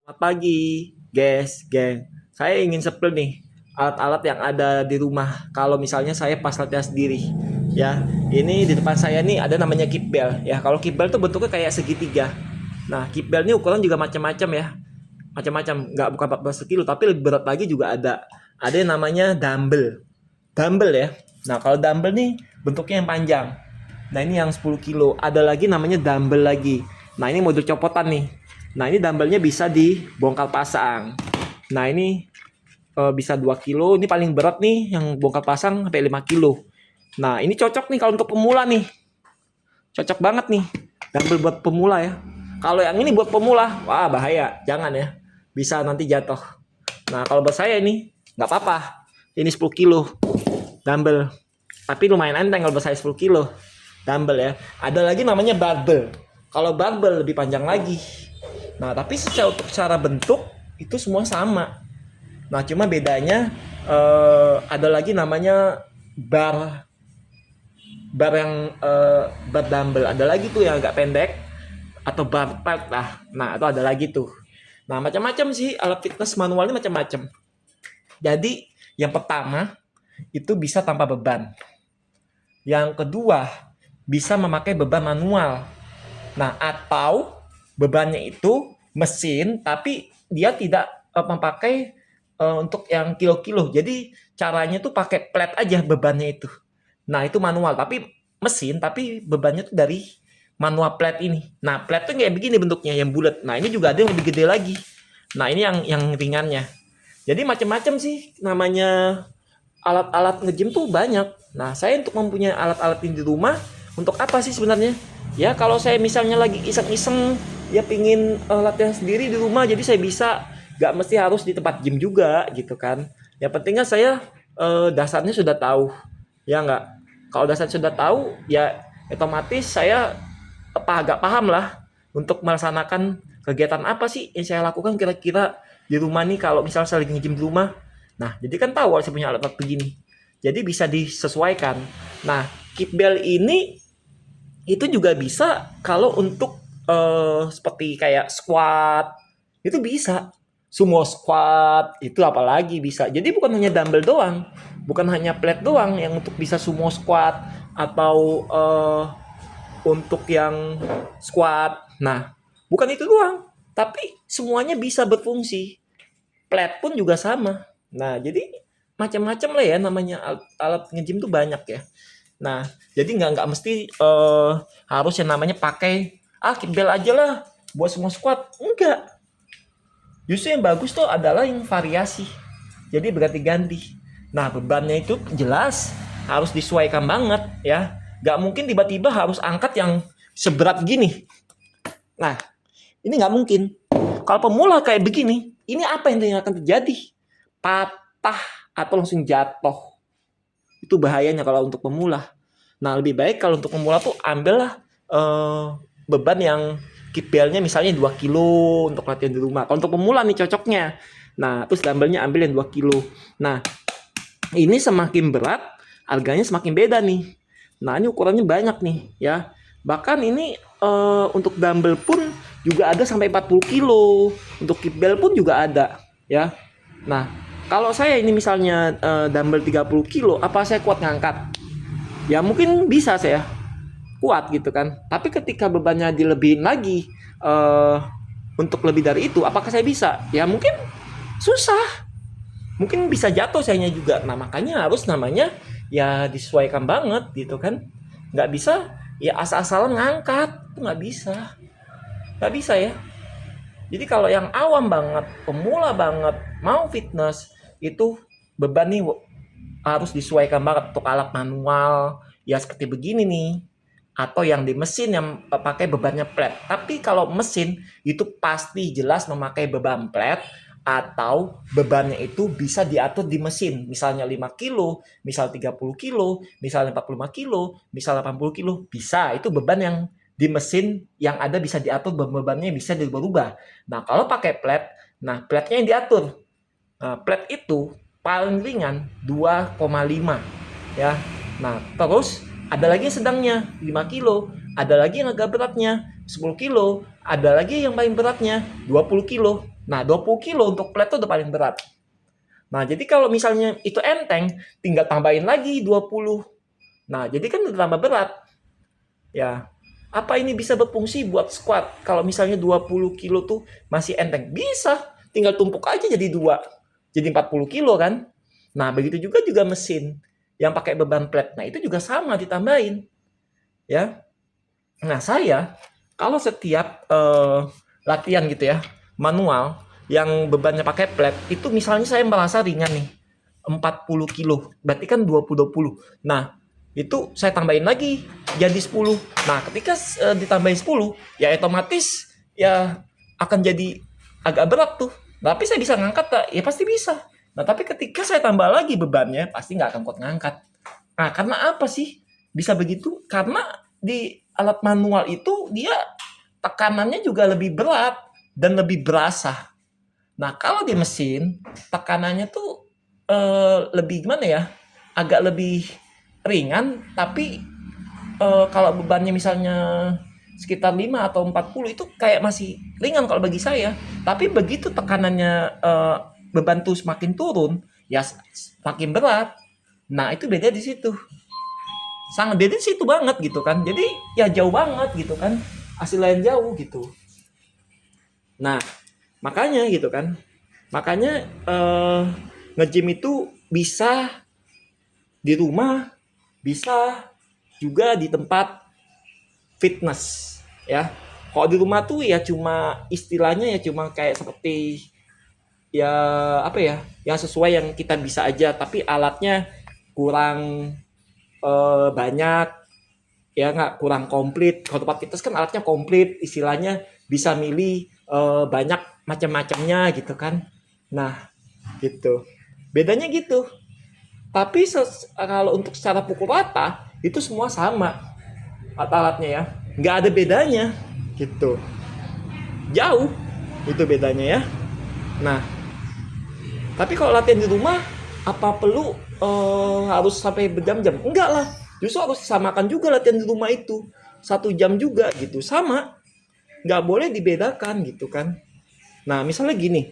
Selamat pagi, guys, geng. Saya ingin sepil nih alat-alat yang ada di rumah. Kalau misalnya saya pas latihan sendiri, ya. Ini di depan saya nih ada namanya kitbell, ya. Kalau kitbell tuh bentuknya kayak segitiga. Nah, kitbell ini ukuran juga macam-macam ya, macam-macam. Nggak bukan 14 kilo, tapi lebih berat lagi juga ada. Ada yang namanya dumbbell, dumbbell ya. Nah, kalau dumbbell nih bentuknya yang panjang. Nah, ini yang 10 kilo. Ada lagi namanya dumbbell lagi. Nah, ini model copotan nih. Nah, ini dumbbellnya bisa dibongkar pasang. Nah, ini bisa 2 kilo. Ini paling berat nih yang bongkar pasang sampai 5 kilo. Nah, ini cocok nih kalau untuk pemula nih. Cocok banget nih. Dumbbell buat pemula ya. Kalau yang ini buat pemula, wah bahaya. Jangan ya. Bisa nanti jatuh. Nah, kalau buat saya ini nggak apa-apa. Ini 10 kilo dumbbell. Tapi lumayan enteng kalau buat saya 10 kilo dumbbell ya. Ada lagi namanya barbell. Kalau barbell lebih panjang lagi. Nah, tapi secara bentuk itu semua sama. Nah, cuma bedanya ada lagi namanya bar bar yang bar dumbbell. Ada lagi tuh yang agak pendek atau bar pelt lah. Nah, itu ada lagi tuh. Nah, macam-macam sih alat fitness manualnya macam-macam. Jadi, yang pertama itu bisa tanpa beban. Yang kedua, bisa memakai beban manual. Nah, atau bebannya itu mesin tapi dia tidak memakai untuk yang kilo-kilo. Jadi caranya tuh pakai plat aja bebannya itu. Nah, itu manual tapi mesin tapi bebannya tuh dari manual plat ini. Nah, plat tuh kayak begini bentuknya yang bulat. Nah, ini juga ada yang lebih gede lagi. Nah, ini yang ringannya. Jadi macam-macam sih namanya alat-alat nge-gym tuh banyak. Nah, saya untuk mempunyai alat-alat ini di rumah untuk apa sih sebenarnya? Ya kalau saya misalnya lagi iseng-iseng ya pingin latihan sendiri di rumah jadi saya bisa nggak mesti harus di tempat gym juga gitu kan. Yang pentingnya saya dasarnya sudah tahu ya nggak. Kalau dasarnya sudah tahu ya otomatis saya agak paham lah untuk melaksanakan kegiatan apa sih yang saya lakukan kira-kira di rumah nih kalau misalnya saya lagi nge-gym di rumah. Nah, jadi kan tahu saya punya alat-alat begini. Jadi bisa disesuaikan. Nah, kitbell ini itu juga bisa kalau untuk seperti kayak squat itu bisa, sumo squat itu apalagi bisa. Jadi bukan hanya dumbbell doang, bukan hanya plate doang yang untuk bisa sumo squat atau untuk yang squat. Nah, bukan itu doang, tapi semuanya bisa berfungsi. Plate pun juga sama. Nah, jadi macam-macam lah ya namanya alat nge-gym tuh banyak ya. Nah, jadi nggak mesti harus yang namanya pakai kitbell aja lah buat semua squat. Enggak. Justru yang bagus tuh adalah yang variasi. Jadi berganti-ganti. Nah, bebannya itu jelas harus disesuaikan banget ya. Nggak mungkin tiba-tiba harus angkat yang seberat gini. Nah, ini nggak mungkin. Kalau pemula kayak begini, ini apa yang akan terjadi? Patah atau langsung jatuh. Itu bahayanya kalau untuk pemula. Nah, lebih baik kalau untuk pemula tuh ambillah beban yang kitbellnya misalnya 2 kilo untuk latihan di rumah. Kalau untuk pemula nih cocoknya. Nah, terus dumbbellnya ambil yang 2 kilo. Nah, ini semakin berat, harganya semakin beda nih. Nah, ini ukurannya banyak nih ya. Bahkan ini untuk dumbbell pun juga ada sampai 40 kilo. Untuk kitbell pun juga ada ya. Nah, kalau saya ini misalnya dumbbell 30 kilo, apa saya kuat ngangkat? Ya mungkin bisa saya kuat gitu kan. Tapi ketika bebannya dilebihin lagi untuk lebih dari itu, apakah saya bisa? Ya mungkin susah. Mungkin bisa jatuh sayanya juga. Nah makanya harus namanya ya disesuaikan banget gitu kan. Nggak bisa ya asal-asalan ngangkat. Itu nggak bisa. Nggak bisa ya. Jadi kalau yang awam banget, pemula banget, mau fitness, itu beban nih harus disesuaikan banget untuk alat manual ya seperti begini nih atau yang di mesin yang pakai bebannya flat. Tapi kalau mesin itu pasti jelas memakai beban flat atau bebannya itu bisa diatur di mesin. Misalnya 5 kilo, misal 30 kilo, misalnya 45 kilo, misal 80 kilo. Bisa, itu beban yang di mesin yang ada bisa diatur bebannya bisa dirubah. Nah, kalau pakai flat, nah flatnya yang diatur. Nah, flat itu paling ringan 2,5 ya. Nah, terus ada lagi yang sedangnya 5 kilo, ada lagi yang agak beratnya 10 kilo, ada lagi yang paling beratnya 20 kilo. Nah, 20 kilo untuk plate itu udah paling berat. Nah, jadi kalau misalnya itu enteng, tinggal tambahin lagi 20. Nah, jadi kan udah tambah berat. Ya, apa ini bisa berfungsi buat squat? Kalau misalnya 20 kilo tuh masih enteng, bisa. Tinggal tumpuk aja jadi 2. Jadi 40 kilo kan? Nah, begitu juga mesin yang pakai beban plate. Nah, itu juga sama ditambahin. Ya. Nah, saya kalau setiap latihan gitu ya, manual yang bebannya pakai plate, itu misalnya saya merasa ringan nih, 40 kilo. Berarti kan 20-20. Nah, itu saya tambahin lagi jadi 10. Nah, ketika ditambahin 10, ya otomatis ya akan jadi agak berat tuh. Tapi saya bisa ngangkat tak? Ya pasti bisa. Nah, tapi ketika saya tambah lagi bebannya, pasti nggak akan kuat ngangkat. Nah, karena apa sih bisa begitu? Karena di alat manual itu dia tekanannya juga lebih berat dan lebih berasa. Nah, kalau di mesin tekanannya tuh lebih gimana ya? Agak lebih ringan, tapi kalau bebannya misalnya sekitar 5 atau 40 itu kayak masih ringan kalau bagi saya. Tapi begitu tekanannya beban tuh semakin turun, ya semakin berat. Nah, itu beda di situ. Sangat beda di situ banget gitu kan. Jadi ya jauh banget gitu kan. Hasil lain jauh gitu. Nah, makanya gitu kan. Makanya nge-gym itu bisa di rumah, bisa juga di tempat fitness ya. Kalau di rumah tuh ya cuma istilahnya ya cuma kayak seperti ya apa ya, yang sesuai yang kita bisa aja, tapi alatnya kurang banyak ya, nggak, kurang komplit. Kalau tempat fitness kan alatnya komplit, istilahnya bisa milih banyak macam-macamnya gitu kan. Nah, gitu. Bedanya gitu. Tapi kalau untuk secara pukul rata itu semua sama alat-alatnya ya, nggak ada bedanya gitu, jauh itu bedanya ya. Nah, tapi kalau latihan di rumah apa perlu harus sampai berjam-jam? Enggak lah, justru harus disamakan juga latihan di rumah itu 1 jam juga gitu, sama, nggak boleh dibedakan gitu kan. Nah, misalnya gini,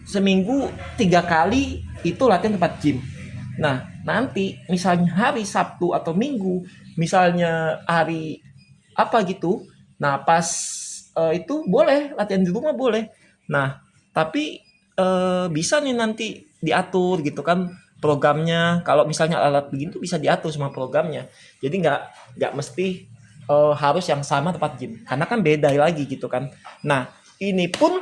seminggu 3 kali itu latihan tempat gym. Nah, nanti misalnya hari Sabtu atau Minggu, misalnya hari apa gitu, nah pas itu boleh latihan di rumah boleh. Nah, tapi bisa nih nanti diatur gitu kan programnya. Kalau misalnya alat begini tuh bisa diatur semua programnya. Jadi nggak mesti harus yang sama tempat gym, karena kan beda lagi gitu kan. Nah, ini pun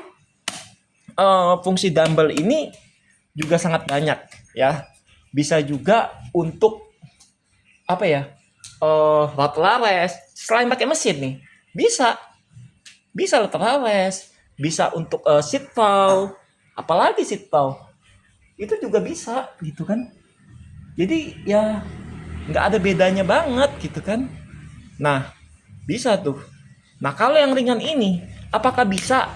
fungsi dumbbell ini juga sangat banyak ya. Bisa juga untuk apa ya? Lateral raise selain pakai mesin nih. Bisa lateral raise, bisa untuk sit pau, apalagi sit pau. Itu juga bisa gitu kan. Jadi ya nggak ada bedanya banget gitu kan. Nah, bisa tuh. Nah, kalau yang ringan ini apakah bisa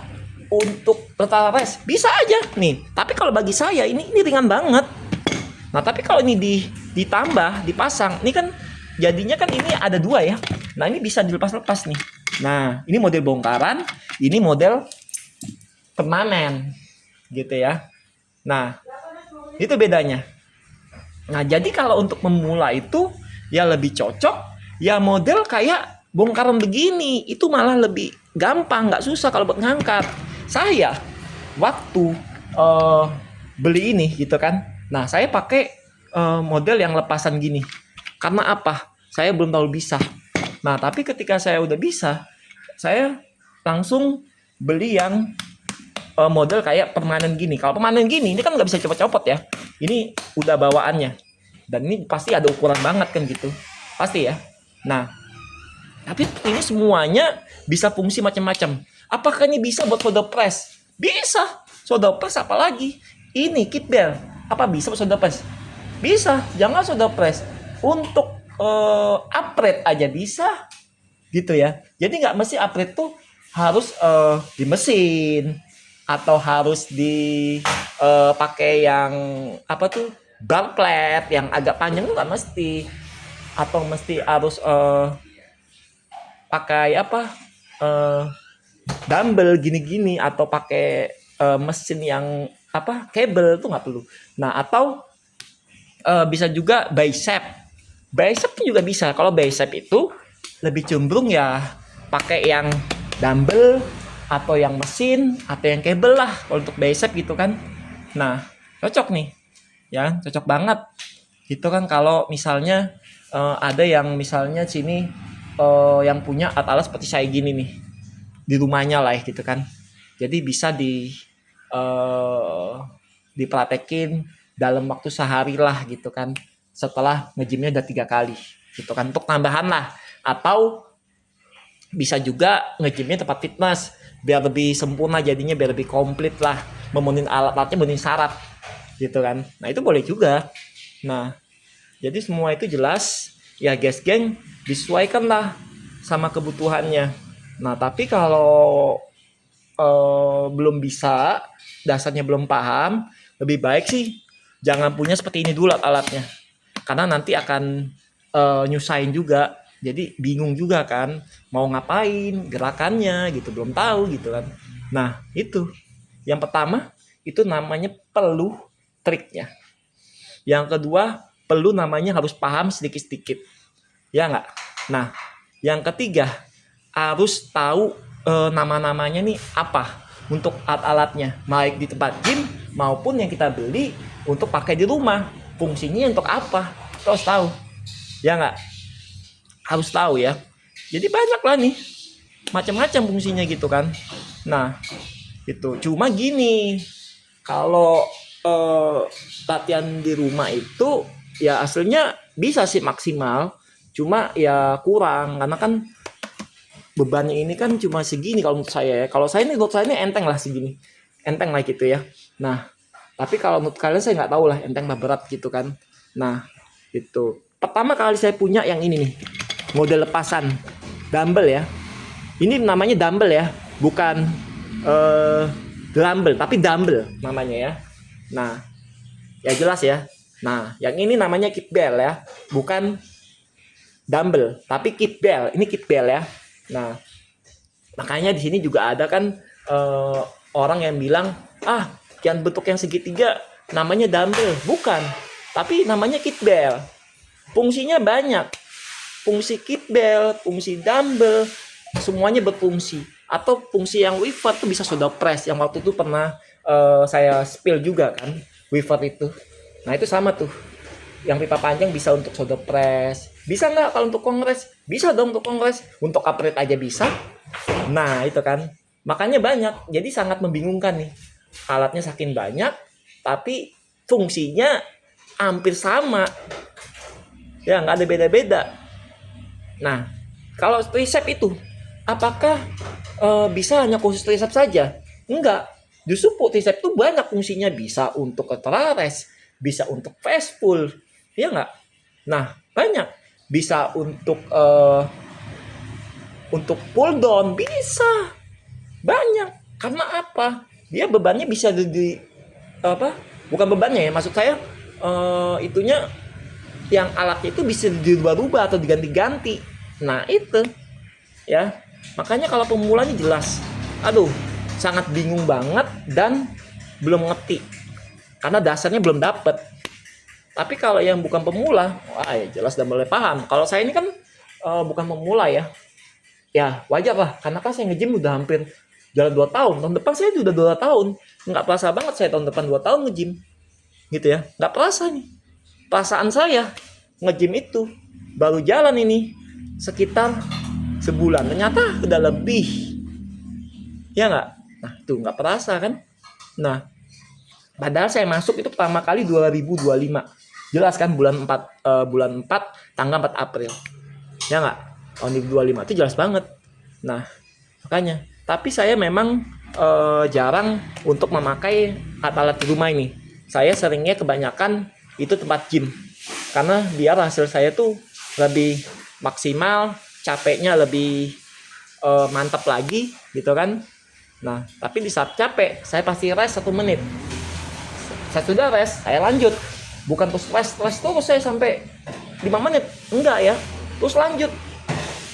untuk lateral raise? Bisa aja nih. Tapi kalau bagi saya ini ringan banget. Nah, tapi kalau ini ditambah, dipasang, ini kan jadinya kan ini ada 2 ya. Nah, ini bisa dilepas-lepas nih. Nah, ini model bongkaran, ini model permanen gitu ya. Nah, itu bedanya. Nah, jadi kalau untuk memula itu ya lebih cocok ya model kayak bongkaran begini. Itu malah lebih gampang, nggak susah kalau buat ngangkat. Saya waktu beli ini gitu kan. Nah, saya pakai model yang lepasan gini. Karena apa? Saya belum tahu bisa. Nah, tapi ketika saya udah bisa, saya langsung beli yang model kayak permanen gini. Kalau permanen gini, ini kan nggak bisa copot-copot ya. Ini udah bawaannya. Dan ini pasti ada ukuran banget kan gitu. Pasti ya. Nah, tapi ini semuanya bisa fungsi macam-macam. Apakah ini bisa buat shoulder press? Bisa. Shoulder press apalagi? Ini kettlebell. Apa bisa buat shoulder press? Bisa. Jangan shoulder press. Untuk upgrade aja bisa. Gitu ya. Jadi nggak mesti upgrade tuh harus di mesin atau harus di pakai yang apa tuh bar plate yang agak panjang tuh nggak mesti, atau mesti harus pakai apa dumbbell gini-gini atau pakai mesin yang kabel tuh nggak perlu. Nah, atau bisa juga bicep. Bicep juga bisa. Kalau bicep itu lebih cenderung ya pakai yang dumbbell atau yang mesin atau yang kabel lah kalau untuk bicep gitu kan. Nah, cocok nih. Ya, cocok banget. Gitu kan kalau misalnya ada yang misalnya sini yang punya alat-alat seperti saya gini nih di rumahnya lah gitu kan. Jadi bisa dipraktekin dalam waktu sehari lah gitu kan. Setelah nge-gymnya udah 3 kali gitu kan untuk tambahan lah. Atau bisa juga nge-gymnya tempat fitness biar lebih sempurna jadinya, biar lebih komplit lah, memenuhi alat-alatnya, memenuhi syarat gitu kan. Nah itu boleh juga. Nah jadi semua itu jelas ya guys geng, disesuaikan lah sama kebutuhannya. Nah tapi kalau belum bisa, dasarnya belum paham, lebih baik sih jangan punya seperti ini dulu alatnya, karena nanti akan nyusahin juga. Jadi bingung juga kan mau ngapain gerakannya gitu, belum tahu gitu kan. Nah itu yang pertama, itu namanya perlu triknya. Yang kedua, perlu namanya harus paham sedikit-sedikit, ya nggak. Nah yang ketiga, harus tahu nama-namanya nih apa untuk alat-alatnya, baik di tempat gym maupun yang kita beli untuk pakai di rumah, fungsinya untuk apa terus tahu, ya nggak, harus tahu ya. Jadi banyak lah nih macam-macam fungsinya gitu kan. Nah itu cuma gini, kalau latihan di rumah itu ya aslinya bisa sih maksimal, cuma ya kurang karena kan bebannya ini kan cuma segini kalau menurut saya ya. Kalau saya ini, menurut saya ini enteng lah segini, enteng lah gitu ya. Nah tapi kalau menurut kalian saya nggak tahu lah enteng lah berat gitu kan. Nah itu pertama kali saya punya yang ini nih, model lepasan dumbbell ya. Ini namanya dumbbell ya, bukan dumbbell tapi dumbbell namanya ya. Nah ya jelas ya. Nah yang ini namanya kettlebell ya, bukan dumbbell tapi kettlebell. Ini kettlebell ya. Nah makanya di sini juga ada kan orang yang bilang yang bentuk yang segitiga namanya dumbbell, bukan, tapi namanya kettlebell. Fungsinya banyak, fungsi kettlebell, fungsi dumbbell, semuanya berfungsi. Atau fungsi yang Weaver tuh bisa shoulder press, yang waktu itu pernah saya spill juga kan, Weaver itu. Nah itu sama tuh, yang pipa panjang bisa untuk shoulder press. Bisa nggak kalau untuk kongres? Bisa dong untuk kongres. Untuk upright aja bisa. Nah itu kan, makanya banyak. Jadi sangat membingungkan nih, alatnya saking banyak tapi fungsinya hampir sama ya, nggak ada beda-beda. Nah kalau tricep itu apakah bisa hanya khusus tricep saja? Enggak, justru tricep itu banyak fungsinya, bisa untuk lateral bisa untuk fast pull, ya nggak. Nah banyak, bisa untuk pull down, bisa banyak. Karena apa? Dia bebannya bisa bukan bebannya ya, maksud saya itunya, yang alatnya itu bisa dirubah-rubah atau diganti-ganti. Nah itu ya, makanya kalau pemulanya jelas sangat bingung banget dan belum ngerti karena dasarnya belum dapet. Tapi kalau yang bukan pemula, ya jelas dan boleh paham. Kalau saya ini kan bukan pemula ya wajar lah, karena kan saya nge-gym udah hampir jalan 2 tahun. Tahun depan saya udah 2 tahun. Nggak perasa banget saya tahun depan 2 tahun nge-gym. Gitu ya. Nggak perasa nih. Perasaan saya nge-gym itu baru jalan ini sekitar sebulan. Ternyata udah lebih. Ya nggak? Nah tuh nggak perasa kan. Nah padahal saya masuk itu pertama kali 2025. Jelas kan bulan 4 tanggal 4 April. Ya nggak? Tahun 2025 itu jelas banget. Nah makanya, tapi saya memang jarang untuk memakai alat-alat di rumah ini. Saya seringnya kebanyakan itu tempat gym, karena biar hasil saya tuh lebih maksimal, capeknya lebih mantap lagi gitu kan. Nah tapi di saat capek saya pasti rest 1 menit. Saya sudah rest, saya lanjut. Bukan terus rest terus saya sampai 5 menit, enggak ya, terus lanjut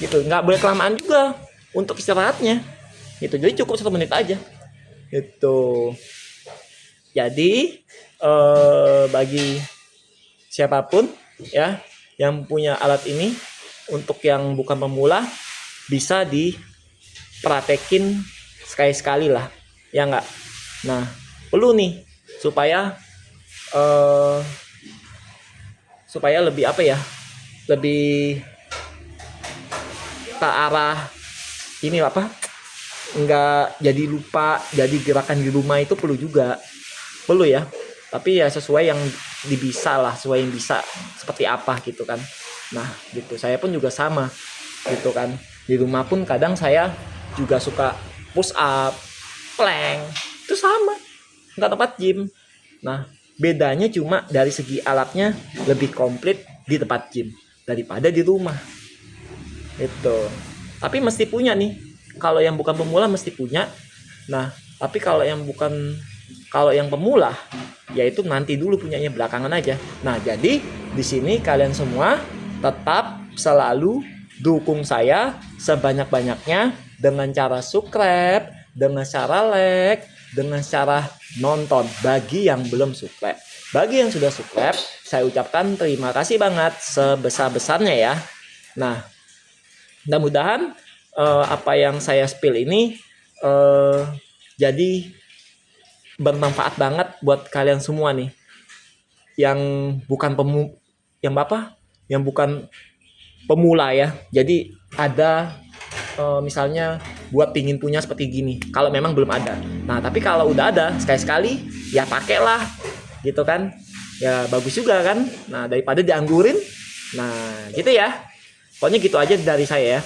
gitu. Nggak boleh kelamaan juga untuk istirahatnya. Itu jadi cukup 1 menit aja. Itu. Jadi bagi siapapun ya yang punya alat ini, untuk yang bukan pemula bisa dipraktekin sekali-sekali lah, ya enggak. Nah, perlu nih supaya lebih apa ya, lebih ke arah ini apa, enggak jadi lupa. Jadi gerakan di rumah itu perlu ya, tapi ya sesuai yang bisa lah, sesuai yang bisa seperti apa gitu kan. Nah gitu, saya pun juga sama gitu kan. Di rumah pun kadang saya juga suka push up, plank, itu sama, nggak tempat gym. Nah bedanya cuma dari segi alatnya lebih komplit di tempat gym daripada di rumah itu. Tapi mesti punya nih, kalau yang bukan pemula mesti punya. Nah tapi kalau yang pemula yaitu nanti dulu punyanya, belakangan aja. Nah jadi di sini kalian semua tetap selalu dukung saya sebanyak-banyaknya dengan cara subscribe, dengan cara like, dengan cara nonton. Bagi yang belum subscribe, bagi yang sudah subscribe, saya ucapkan terima kasih banget sebesar-besarnya ya. Nah mudah-mudahan apa yang saya spill ini jadi bermanfaat banget buat kalian semua nih yang bukan yang bukan pemula ya. Jadi ada misalnya buat pingin punya seperti gini, kalau memang belum ada. Nah tapi kalau udah ada, sekali-sekali ya pakailah gitu kan, ya bagus juga kan. Nah daripada dianggurin. Nah gitu ya, pokoknya gitu aja dari saya ya.